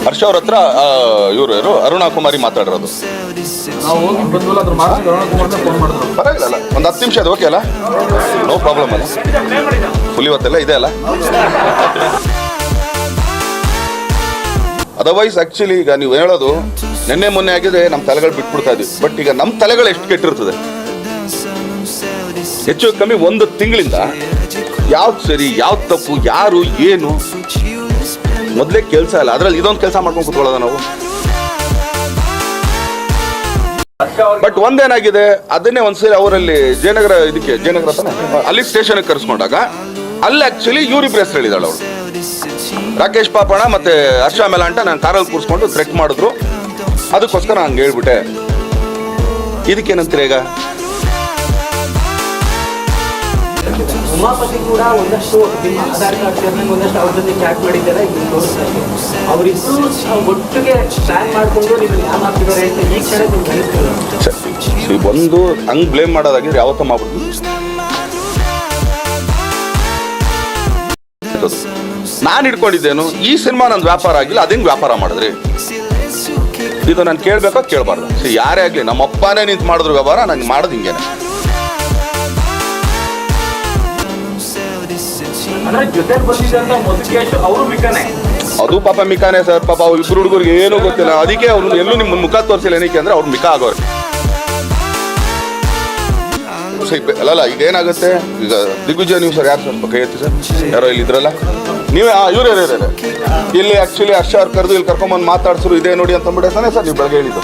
ಹರ್ಷ ಅವ್ರ ಹತ್ರ ಇವರು ಯಾರು ಅರುಣಾ ಕುಮಾರಿ ಮಾತಾಡಿರೋದು. ಪರವಾಗಿಲ್ಲ, ಒಂದು 10 ನಿಮಿಷ ಅದು ಓಕೆ ಅಲ್ಲ, ನೋ ಪ್ರಾಬ್ಲಮ್ ಅಲ್ಲ, ಫುಲ್ ಇವತ್ತೆಲ್ಲ ಇದೆ ಅಲ್ಲ. ಅದರ್ವೈಸ್ ಆಕ್ಚುಲಿ ಈಗ ನೀವು ಹೇಳೋದು ನಿನ್ನೆ ಮೊನ್ನೆ ಆಗಿದೆ, ನಮ್ಮ ತಲೆಗಳು ಬಿಟ್ಬಿಡ್ತಾ ಇದ್ವಿ. ಬಟ್ ಈಗ ನಮ್ಮ ತಲೆಗಳು ಎಷ್ಟು ಕೆಟ್ಟಿರ್ತದೆ, ಹೆಚ್ಚು ಕಮ್ಮಿ 1 ತಿಂಗಳಿಂದ ಯಾವ್ದು ಸರಿ ಯಾವ್ದು ತಪ್ಪು ಯಾರು ಏನು ಮೊದಲೇ ಕೆಲಸ ಇಲ್ಲ. ಅದ್ರಲ್ಲಿ ಇದೊಂದು ಕೆಲಸ ಮಾಡ್ಕೊಂಡು ಕೂತ್ಕೊಳ್ಳೋದ ನಾವು. ಬಟ್ ಒಂದೇನಾಗಿದೆ, ಅದನ್ನೇ ಒಂದ್ಸರಿ ಅವರಲ್ಲಿ ಜಯನಗರ ಅಲ್ಲಿ ಸ್ಟೇಷನ್ಗೆ ಕರೆಸ್ಕೊಂಡಾಗ ಅಲ್ಲಿ ಆಕ್ಚುಲಿ ಇವ್ರಿಬ್ರು ಹೆಸರು ಹೇಳಿದಾಳೆ ಅವಳು. ರಾಕೇಶ್ ಪಾಪಣ್ಣ ಮತ್ತೆ ಹರ್ಷ ಮೇಲಾಂಟ ನಾನು ಕಾರಲ್ಲಿ ಕೂರಿಸ್ಕೊಂಡು ಥ್ರೆಟ್ ಮಾಡಿದ್ರು, ಅದಕ್ಕೋಸ್ಕರ ಹಂಗೆ ಹೇಳ್ಬಿಟ್ಟೆ. ಇದಕ್ಕೇನಂತೀರ ಈಗ? ಉಮಾಪತಿ ಕೂಡ ಒಂದಷ್ಟು ಆಧಾರ್ ಕಾರ್ಡ್ ಒಂದಷ್ಟು ಅವ್ರ ಜೊತೆ ಚಾಟ್ ಮಾಡಿದ್ದಾರೆ. ಅವರಿಬ್ಬರು ಒಟ್ಟಿಗೆ ಪ್ಲಾನ್ ಮಾಡಿಕೊಂಡು ನಿಮ್ಗೆ ಯಾವ ಹಾಕಿದ್ದಾರೆ ಅಂತ ಈ ಕಡೆ ಒಂದು ಹಂಗೆ ಬ್ಲೇಮ್ ಮಾಡೋದಾಗಿದ್ರೆ ಯಾವತ್ತೂ ಮಾಡ್ಬಿಡ್ತೀವಿ. ನಾನು ಹಿಡ್ಕೊಂಡಿದ್ದೇನು, ಈ ಸಿನಿಮಾ ನಂದು ವ್ಯಾಪಾರ ಆಗಿಲ್ಲ, ಅದೇನು ವ್ಯಾಪಾರ ಮಾಡಿದ್ರಿ? ಇದು ನಾನು ಕೇಳಬೇಕಾ ಕೇಳಬಾರ್ದು? ಯಾರೇ ಆಗಲಿ, ನಮ್ಮ ಅಪ್ಪನೇ ನಿಂತು ಮಾಡಿದ್ರು ವ್ಯವಹಾರ, ನಂಗೆ ಮಾಡೋದು ಹಿಂಗೇನೆ. ಅದು ಪಾಪ ಮಿಕಾನೆ ಸರ್, ಪಾಪ ಅವ್ರು ಇಬ್ರು ಹುಡುಗರಿಗೆ ಏನೂ ಗೊತ್ತಿಲ್ಲ. ಅದಕ್ಕೆ ಅವ್ರು ಎಲ್ಲೂ ನಿಮ್ಮ ಮುಖ ತೋರಿಸಿಲ್ಲ. ಏನಕ್ಕೆ ಅಂದ್ರೆ ಅವ್ರು ಮಿಕ ಆಗೋರು. ಅಲ್ಲಲ್ಲ, ಈಗ ಏನಾಗುತ್ತೆ, ಈಗ ದಿಗ್ವಿಜಯ ನೀವು ಸರ್ ಯಾರು ಸ್ವಲ್ಪ ಕೈ ಎತ್ತಿ ಸರ್, ಯಾರೋ ಇಲ್ಲಿ ಇದ್ರಲ್ಲ ನೀವೇ, ಇವ್ರು ಇಲ್ಲಿ ಆಕ್ಚುಲಿ ಹರ್ಷ ಅವ್ರು ಕರೆದು ಇಲ್ಲಿ ಕರ್ಕೊಂಬಂದು ಮಾತಾಡ್ಸರು, ಇದೇ ನೋಡಿ ಅಂತ ಅಂದ್ಬಿಟ್ಟೆ ತಾನೇ ಸರ್ ನೀವು ಬೆಳಗ್ಗೆ ಹೇಳಿದ್ದು.